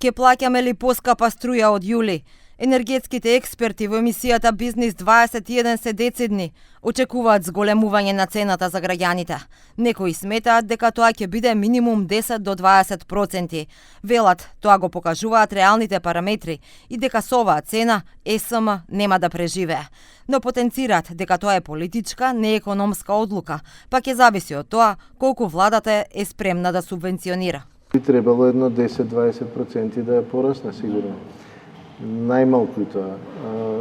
Ке плаќаме ли поскапа струја од јули? Енергетските експерти во емисијата Бизнис 21 се децидни очекуваат зголемување на цената за граѓаните. Некои сметаат дека тоа ќе биде минимум 10 до 20%. Велат, тоа го покажуваат реалните параметри и дека со оваа цена ЕСМ нема да преживее. Но потенцираат дека тоа е политичка, не економска одлука, па ќе зависи од тоа колку владата е спремна да субвенционира. Би требало едно 10-20% да ја порасне сигурно. Најмалку и тоа.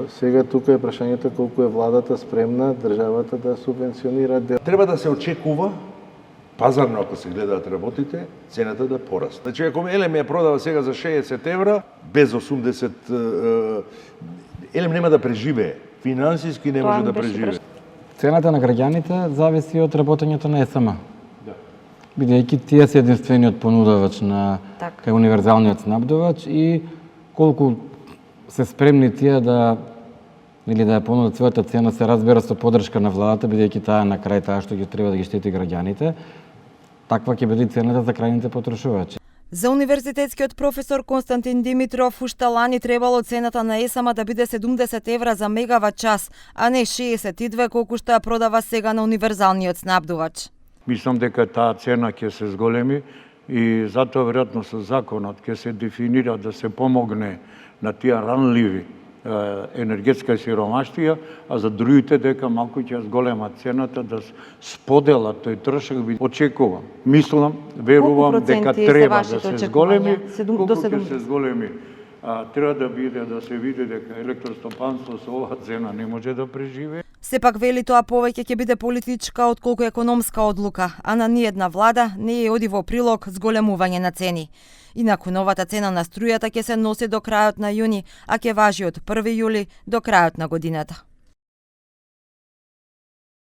Сега тука е прашањето колку е владата спремна државата да субвенционира. Треба да се очекува пазарно, ако се гледаат работите, цената да порасне. Значи, ако Елем ја продава сега за 60 евра, без 80, Елем нема да преживее. Финансиски не може да преживее. Цената на граѓаните зависи од работењето на ЕСМ. Бидејќи тие се единствениот понудувач на кај универзалниот снабдувач и колку се спремни тие да или да ја понудат својата цена, се разбира со поддршка на владата, бидејќи таа на крај таа што ќе треба да ги штити граѓаните, таква ќе биде цената за крајните потрошувачи. За универзитетскиот професор Константин Димитров уште лани требало цената на ЕСМ да биде 70 евра за мегават час, а не 62 колку што ја продава сега на универзалниот снабдувач. Мислам дека таа цена ќе се зголеми и затоа веројатно со законот ќе се дефинира да се помогне на тие ранливи енергетска сиромаштија, а за другите дека малку ќе зголемат цената да споделат тој трошок. Очекувам, мислам, верувам дека треба да се зголеми, колку ќе се зголеми. Треба да биде да се види дека електростопанство со оваа цена не може да преживее. Сепак вели тоа повеќе ќе биде политичка отколку економска одлука, а на ниедна влада не е оди во прилог зголемување на цени. Инаку новата цена на струјата ќе се носи до крајот на јуни, а ќе важи од 1 јули до крајот на годината.